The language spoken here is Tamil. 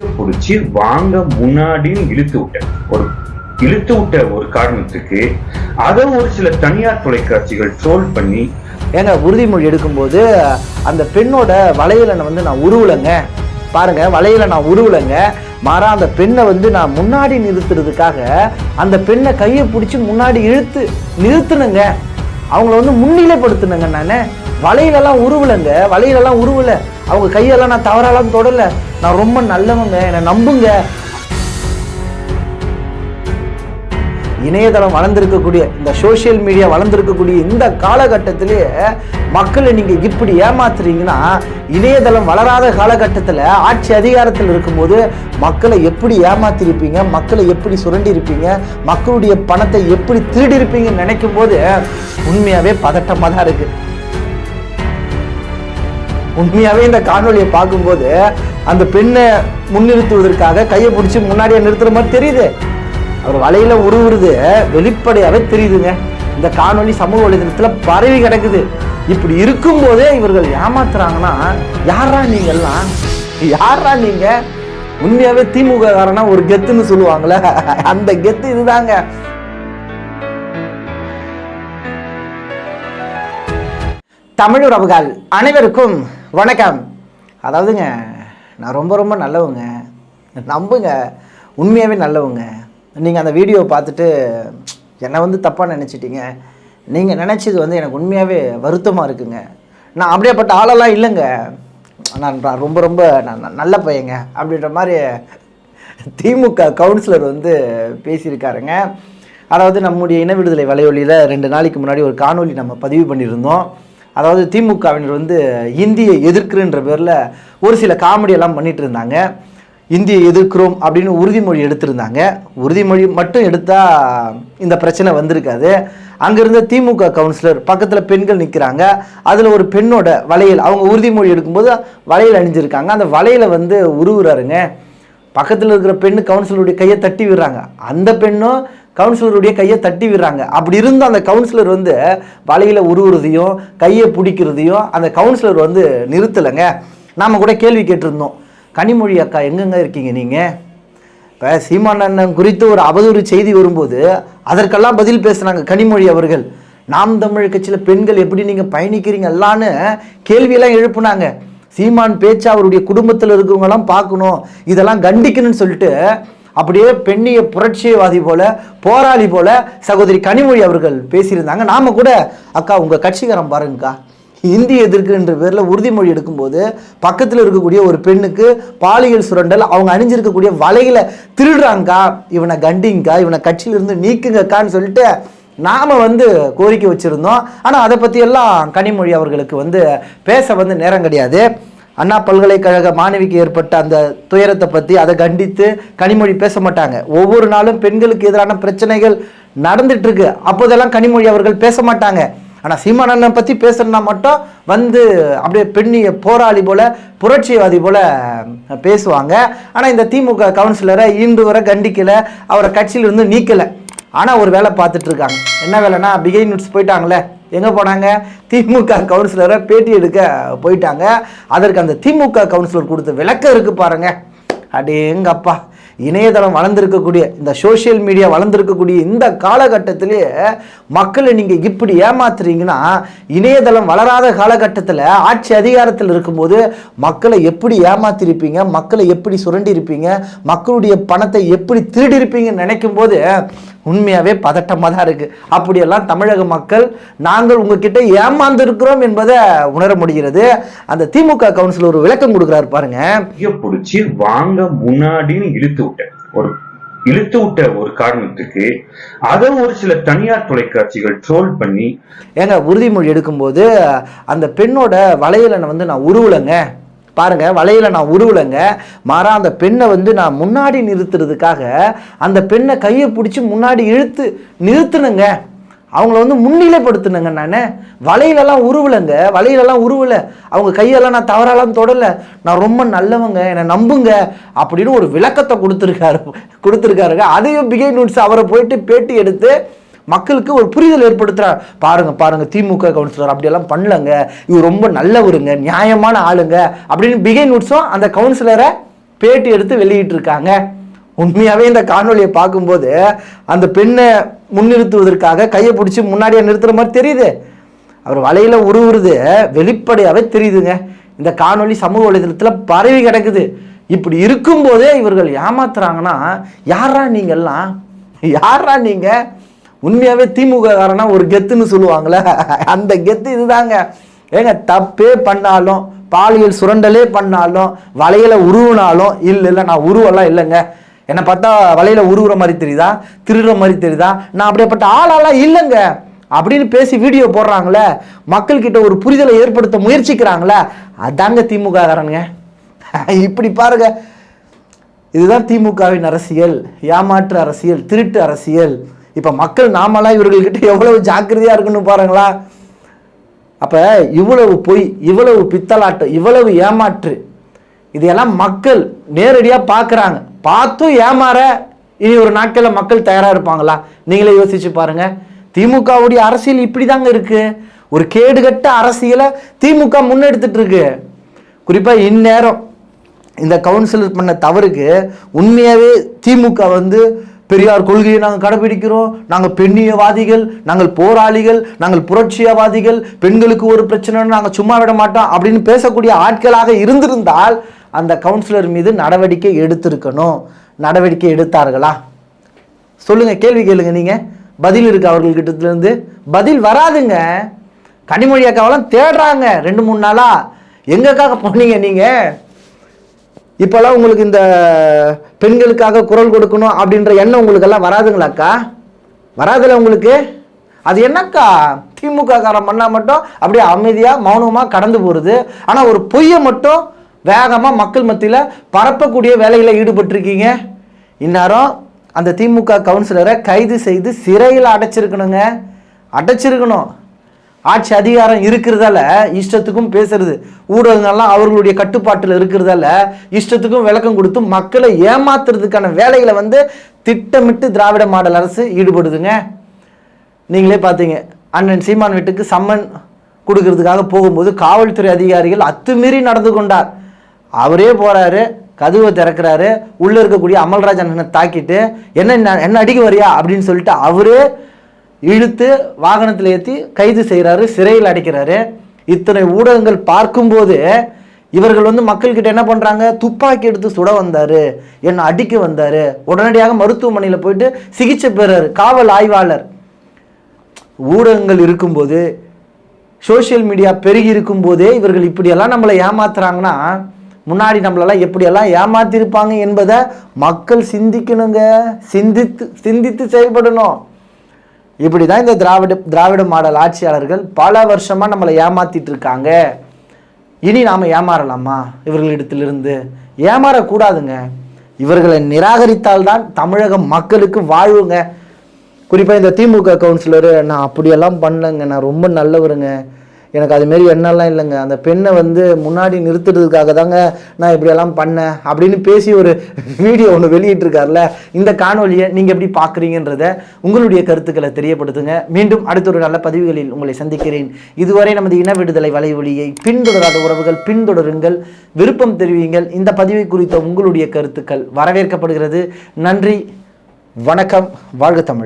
பிடிச்சி வாங்க முன்னாடின்னு இழுத்து விட்ட ஒரு காரணத்துக்கு அதை ஒரு சில தனியார் தொலைக்காட்சிகள் ட்ரோல் பண்ணி உறுதிமொழி எடுக்கும்போது அந்த பெண்ணோட வளையலை நான் உருவலைங்க, பாருங்க வளையலை நான் உருவலைங்க, மாறா அந்த பெண்ணை நான் முன்னாடி நிறுத்துறதுக்காக அந்த பெண்ணை கையை பிடிச்சி முன்னாடி நிறுத்துனுங்க, அவங்கள முன்னிலைப்படுத்துனுங்க. நான் வளையலெல்லாம் உருவலைங்க, வளையலெல்லாம் உருவலை, அவங்க கையெல்லாம் நான் தவறாலாம் தொடலை, நான் ரொம்ப நல்லவங்க, என்னை நம்புங்க. இணையதளம் வளர்ந்திருக்கக்கூடிய இந்த சோசியல் மீடியா வளர்ந்திருக்கக்கூடிய இந்த காலகட்டத்திலேயே மக்களை நீங்க இப்படி ஏமாத்துறீங்கன்னா, இணையதளம் வளராத காலகட்டத்தில் ஆட்சி அதிகாரத்தில் இருக்கும்போது மக்களை எப்படி ஏமாத்திருப்பீங்க, மக்களை எப்படி சுரண்டி இருப்பீங்க, மக்களுடைய பணத்தை எப்படி திருடி இருப்பீங்கன்னு நினைக்கும் போது உண்மையாவே பதட்டமா தான் இருக்கு. உண்மையாவே இந்த காணொலியை பார்க்கும்போது அந்த பெண்ணை முன்னிறுத்துவதற்காக கையை பிடிச்சி முன்னாடியே நிறுத்துற மாதிரி தெரியுது. அவர் வலையில உருவுறது வெளிப்படையாவே தெரியுதுங்க. இந்த காணொலி சமூக வலைதளத்துல பரவி கிடக்குது. இப்படி இருக்கும் போதே இவர்கள் ஏமாத்துறாங்கன்னா யாரா நீங்க எல்லாம், யாரா நீங்க? உண்மையாவே திமுக காரனா ஒரு கெத்துன்னு சொல்லுவாங்களே, அந்த கெத்து இதுதாங்க. தமிழ் உறவுகள் அனைவருக்கும் வணக்கம். அதாவதுங்க, நான் ரொம்ப ரொம்ப நல்லவங்க, நம்புங்க, உண்மையாகவே நல்லவங்க. நீங்கள் அந்த வீடியோவை பார்த்துட்டு என்னை தப்பாக நினச்சிட்டீங்க, நீங்கள் நினச்சது எனக்கு உண்மையாகவே வருத்தமாக இருக்குங்க. நான் அப்படியேப்பட்ட ஆளெல்லாம் இல்லைங்க, நான் ரொம்ப ரொம்ப நல்ல பையங்க அப்படின்ற மாதிரி திமுக கவுன்சிலர் பேசியிருக்காருங்க. அதாவது நம்முடைய இன விடுதலை வலையொலியில் 2 நாளைக்கு முன்னாடி ஒரு காணொலி நம்ம பதிவு பண்ணியிருந்தோம். அதாவது திமுகவினர் இந்தியை எதிர்க்கிறன்ற பேரில் ஒரு சில காமெடியெல்லாம் பண்ணிட்டு இருந்தாங்க. இந்தியை எதிர்க்கிறோம் அப்படின்னு உறுதிமொழி எடுத்திருந்தாங்க. உறுதிமொழி மட்டும் எடுத்தால் இந்த பிரச்சனை வந்திருக்காது. அங்கேருந்த திமுக கவுன்சிலர் பக்கத்தில் பெண்கள் நிற்கிறாங்க. அதில் ஒரு பெண்ணோட வளையல், அவங்க உறுதிமொழி எடுக்கும்போது வளையல் அணிஞ்சிருக்காங்க. அந்த வளையலை உருவுறாருங்க. பக்கத்தில் இருக்கிற பெண்ணு கவுன்சிலருடைய கையை தட்டி விடுறாங்க, அந்த பெண்ணும் கவுன்சிலருடைய கையை தட்டி விடுறாங்க. அப்படி இருந்த அந்த கவுன்சிலர் வலையில உருவுறதையும் கையை பிடிக்கிறதையும் அந்த கவுன்சிலர் நிறுத்தலைங்க. நாம் கூட கேள்வி கேட்டிருந்தோம், கனிமொழி அக்கா எங்கெங்க இருக்கீங்க நீங்கள்? இப்போ சீமான் அண்ணன் குறித்து ஒரு அவதூறு செய்தி வரும்போது அதற்கெல்லாம் பதில் பேசுனாங்க கனிமொழி அவர்கள். நாம் தமிழ் கட்சியில் பெண்கள் எப்படி நீங்கள் பயணிக்கிறீங்க எல்லான்னு கேள்வியெல்லாம் எழுப்புனாங்க. சீமான் பேச்சா அவருடைய குடும்பத்தில் இருக்கிறவங்கெல்லாம் பார்க்கணும், இதெல்லாம் கண்டிக்கணும்னு சொல்லிட்டு அப்படியே பெண்ணிய புரட்சியவாதி போல, போராளி போல சகோதரி கனிமொழி அவர்கள் பேசியிருந்தாங்க. நாம கூட அக்கா உங்கள் கட்சிக்காரன் பாருங்கக்கா, இந்தி எதிர்க்குன்ற பேரில் உறுதிமொழி எடுக்கும்போது பக்கத்தில் இருக்கக்கூடிய ஒரு பெண்ணுக்கு பாலியல் சுரண்டல், அவங்க அணிஞ்சிருக்கக்கூடிய வலையில திருடுறாங்கக்கா, இவனை கண்டிங்கக்கா, இவனை கட்சியிலிருந்து நீக்குங்கக்கான்னு சொல்லிட்டு நாம் கோரிக்கை வச்சுருந்தோம். ஆனால் அதை பற்றியெல்லாம் கனிமொழி அவர்களுக்கு பேச நேரம் கிடையாது. அண்ணா பல்கலைக்கழக மாணவிக்கு ஏற்பட்ட அந்த துயரத்தை பற்றி அதை கண்டித்து கனிமொழி பேச மாட்டாங்க. ஒவ்வொரு நாளும் பெண்களுக்கு எதிரான பிரச்சனைகள் நடந்துட்டு இருக்கு, அப்போதெல்லாம் கனிமொழி அவர்கள் பேச மாட்டாங்க. ஆனால் சீமானண்ணனை பற்றி பேசணுன்னா மட்டும் அப்படியே பெண்ணிய போராளி போல, புரட்சிவாதி போல பேசுவாங்க. ஆனால் இந்த திமுக கவுன்சிலரை இன்று வரை கண்டிக்கலை, அவரை கட்சியிலிருந்து நீக்கலை. ஆனால் ஒரு வேலை பார்த்துட்டு இருக்காங்க. என்ன வேலைன்னா, பிகை நியூஸ் போயிட்டாங்களே, எங்கே போனாங்க? திமுக கவுன்சிலரை பேட்டி எடுக்க போயிட்டாங்க. அதற்கு அந்த திமுக கவுன்சிலர் கொடுத்த விளக்கம் இருக்கு பாருங்க. அடேங்கப்பா, இணையதளம் வளர்ந்திருக்கக்கூடிய இந்த சோசியல் மீடியா வளர்ந்திருக்கக்கூடிய இந்த காலகட்டத்திலேயே மக்களை நீங்கள் இப்படி ஏமாத்துறீங்கன்னா, இணையதளம் வளராத காலகட்டத்தில் ஆட்சி அதிகாரத்தில் இருக்கும்போது மக்களை எப்படி ஏமாத்திருப்பீங்க, மக்களை எப்படி சுரண்டி இருப்பீங்க, மக்களுடைய பணத்தை எப்படி திருடி இருப்பீங்கன்னு நினைக்கும் போது உண்மையாகவே பதட்டமாக தான் இருக்குது. அப்படியெல்லாம் தமிழக மக்கள் நாங்கள் உங்ககிட்ட ஏமாந்துருக்கிறோம் என்பதை உணர முடிகிறது. அந்த திமுக கவுன்சிலர் ஒரு விளக்கம் கொடுக்குறாரு பாருங்க. பிடிச்சி வாங்க முன்னாடின்னு இழுத்து விட்ட ஒரு காரணத்துக்கு அதை ஒரு சில தனியார் தொலைக்காட்சிகள் ட்ரோல் பண்ணி உறுதிமொழி எடுக்கும்போது அந்த பெண்ணோட வளையலை நான் உருவலைங்க, பாருங்க வலையில நான் உருவலைங்க, மாறா அந்த பெண்ணை நான் முன்னாடி நிறுத்துறதுக்காக அந்த பெண்ணை கையை பிடிச்சி முன்னாடி நிறுத்துனுங்க, அவங்கள முன்னிலைப்படுத்துனுங்க. நான் வலையிலெல்லாம் உருவலைங்க, வலையிலெல்லாம் உருவலை, அவங்க கையெல்லாம் நான் தவறாலாம் தொடலை, நான் ரொம்ப நல்லவங்க, என்னை நம்புங்க அப்படின்னு ஒரு விளக்கத்தை கொடுத்துருக்காருங்க. அதையும் பிகை நியூஸ் அவரை போயிட்டு பேட்டி எடுத்து மக்களுக்கு ஒரு புரிதல் ஏற்படுத்துறார். பாருங்க திமுக கவுன்சிலர் அப்படியெல்லாம் பண்ணலங்க, இவர் ரொம்ப நல்லவருங்க, நியாயமான ஆளுங்க அப்படின்னு பிகை நியூஸும் அந்த கவுன்சிலரை பேட்டி எடுத்து வெளியிட்டு இருக்காங்க. உண்மையாவே இந்த காணொலியை பார்க்கும்போது அந்த பெண்ணை முன்னிறுத்துவதற்காக கையை பிடிச்சி முன்னாடியே நிறுத்துற மாதிரி தெரியுது. அவர் வலையில உருவுறது வெளிப்படையாவே தெரியுதுங்க. இந்த காணொலி சமூக வலைதளத்தில் பரவி கிடக்குது. இப்படி இருக்கும்போதே இவர்கள் ஏமாத்துறாங்கன்னா யாரா நீங்கெல்லாம், யாரா நீங்க? உண்மையாவே திமுக காரனா ஒரு கெத்துன்னு சொல்லுவாங்களே, அந்த கெத்து இதுதாங்க. ஏங்க, தப்பே பண்ணாலும், பாலியல் சுரண்டலே பண்ணாலும், வலையில உருவினாலும், இல்லை நான் உருவெல்லாம் இல்லைங்க, என்னை பார்த்தா வலையில உருவுற மாதிரி தெரியுதா, திருடுற மாதிரி தெரியுதா, நான் அப்படியேப்பட்ட ஆளாலாம் இல்லைங்க அப்படின்னு பேசி வீடியோ போடுறாங்களே, மக்கள் கிட்ட ஒரு புரிதலை ஏற்படுத்த முயற்சிக்கிறாங்களே, அதாங்க திமுக காரனுங்க. இப்படி பாருங்க, இதுதான் திமுகவின் அரசியல், ஏமாற்று அரசியல், திருட்டு அரசியல். இப்ப மக்கள் நாமெல்லாம் இவர்கள்கிட்ட எவ்வளவு ஜாக்கிரதையா இருக்குன்னு பாருங்களா. அப்ப இவ்வளவு பொய், இவ்வளவு பித்தலாட்டம், இவ்வளவு ஏமாற்று, இதையெல்லாம் மக்கள் நேரடியா பார்க்கறாங்க. பார்த்தும் ஏமாற இனி ஒரு நாட்கள்ல மக்கள் தயாரா இருப்பாங்களா? நீங்களே யோசிச்சு பாருங்க. திமுகவுடைய அரசியல் இப்படிதாங்க இருக்கு. ஒரு கேடுகட்ட அரசியலை திமுக முன்னெடுத்துட்டு இருக்கு. குறிப்பா இந்நேரம் இந்த கவுன்சிலர் பண்ண தவறுக்கு உண்மையாவே திமுக பெரியார் கொள்கையை நாங்கள் கடைபிடிக்கிறோம், நாங்கள் பெண்ணியவாதிகள், நாங்கள் போராளிகள், நாங்கள் புரட்சியவாதிகள், பெண்களுக்கு ஒரு பிரச்சனை நாங்கள் சும்மா விட மாட்டோம் அப்படின்னு பேசக்கூடிய ஆட்களாக இருந்திருந்தால் அந்த கவுன்சிலர் மீது நடவடிக்கை எடுத்திருக்கணும். நடவடிக்கை எடுத்தார்களா? சொல்லுங்க, கேள்வி கேளுங்க. நீங்க பதில் இருக்கு அவர்கள்கிட்ட இருந்து? பதில் வராதுங்க. கனிமொழி அக்காவெல்லாம் தேடுறாங்க 2-3 நாளா. எங்கக்காக போனீங்க நீங்க? இப்பெல்லாம் உங்களுக்கு இந்த பெண்களுக்காக குரல் கொடுக்கணும் அப்படின்ற எண்ணம் உங்களுக்கு எல்லாம் வராதுங்களாக்கா? வராதுல உங்களுக்கு? அது என்னக்கா திமுக காரம் பண்ணா மட்டும் அப்படியே அமைதியா மௌனமா கடந்து போறது, ஆனா ஒரு பொய்யை மட்டும் வேகமா மக்கள் மத்தியில பரப்பக்கூடிய வேலையில ஈடுபட்டிருக்கீங்க. இந்நேரம் அந்த திமுக கவுன்சிலரை கைது செய்து சிறையில் அடைச்சிருக்கணுங்க, அடைச்சிருக்கணும். ஆட்சி அதிகாரம் இருக்கிறதால இஷ்டத்துக்கும் பேசுறது, ஊடகங்கள்லாம் அவர்களுடைய கட்டுப்பாட்டில் இருக்கிறதால இஷ்டத்துக்கும் விளக்கம் கொடுத்து மக்களை ஏமாத்துறதுக்கான வேலைகளை திட்டமிட்டு திராவிட மாடல் அரசு ஈடுபடுதுங்க. நீங்களே பார்த்தீங்க, அண்ணன் சீமான் வீட்டுக்கு சம்மன் கொடுக்கறதுக்காக போகும்போது காவல்துறை அதிகாரிகள் அத்துமீறி நடந்து கொண்டார். அவரே போறாரு, கதவை திறக்கிறாரு, உள்ள இருக்கக்கூடிய அமல்ராஜ் அண்ணனை தாக்கிட்டு என்ன அடிக்க வரியா அப்படின்னு சொல்லிட்டு அவரே இழுத்து வாகனத்தில் ஏற்றி கைது செய்கிறாரு, சிறையில் அடைக்கிறாரு. இத்தனை ஊடகங்கள் பார்க்கும்போது இவர்கள் மக்கள்கிட்ட என்ன பண்றாங்க? துப்பாக்கி எடுத்து சுட வந்தாரு, என்னை அடிக்க வந்தாரு, உடனடியாக மருத்துவமனையில் போயிட்டு சிகிச்சை பெறாரு காவல் ஆய்வாளர். ஊடகங்கள் இருக்கும்போது, சோசியல் மீடியா பெருகி இருக்கும் போதே இவர்கள் இப்படியெல்லாம் நம்மளை ஏமாத்துறாங்கன்னா முன்னாடி நம்மளெல்லாம் எப்படியெல்லாம் ஏமாத்திருப்பாங்க என்பதை மக்கள் சிந்திக்கணுங்க. சிந்தித்து செயல்படணும். இப்படிதான் இந்த திராவிட மாடல் ஆட்சியாளர்கள் பல வருஷமா நம்மளை ஏமாத்திட்டு இருக்காங்க. இனி நாம ஏமாறலாமா? இவர்களிடத்திலிருந்து ஏமாறக்கூடாதுங்க. இவர்களை நிராகரித்தால்தான் தமிழக மக்களுக்கு வாழ்வுங்க. குறிப்பா இந்த திமுக கவுன்சிலரு, நான் அப்படியெல்லாம் பண்ணலங்க, நான் ரொம்ப நல்லவருங்க, எனக்கு அதுமாரி எண்ணெல்லாம் இல்லைங்க, அந்த பெண்ணை முன்னாடி நிறுத்துறதுக்காக தாங்க நான் இப்படியெல்லாம் பண்ணேன் அப்படின்னு பேசி ஒரு வீடியோ ஒன்று வெளியிட்டிருக்காருல. இந்த காணொலியை நீங்கள் எப்படி பார்க்குறீங்கன்றத உங்களுடைய கருத்துக்களை தெரியப்படுத்துங்க. மீண்டும் அடுத்த ஒரு நல்ல பதிவுகளில் உங்களை சந்திக்கிறேன். இதுவரை நமது இன விடுதலை வலைவலியை பின்தொடராத உறவுகள் பின்தொடருங்கள், விருப்பம் தெரிவியுங்கள். இந்த பதிவை குறித்த உங்களுடைய கருத்துக்கள் வரவேற்கப்படுகிறது. நன்றி, வணக்கம், வாழ்க தமிழ்.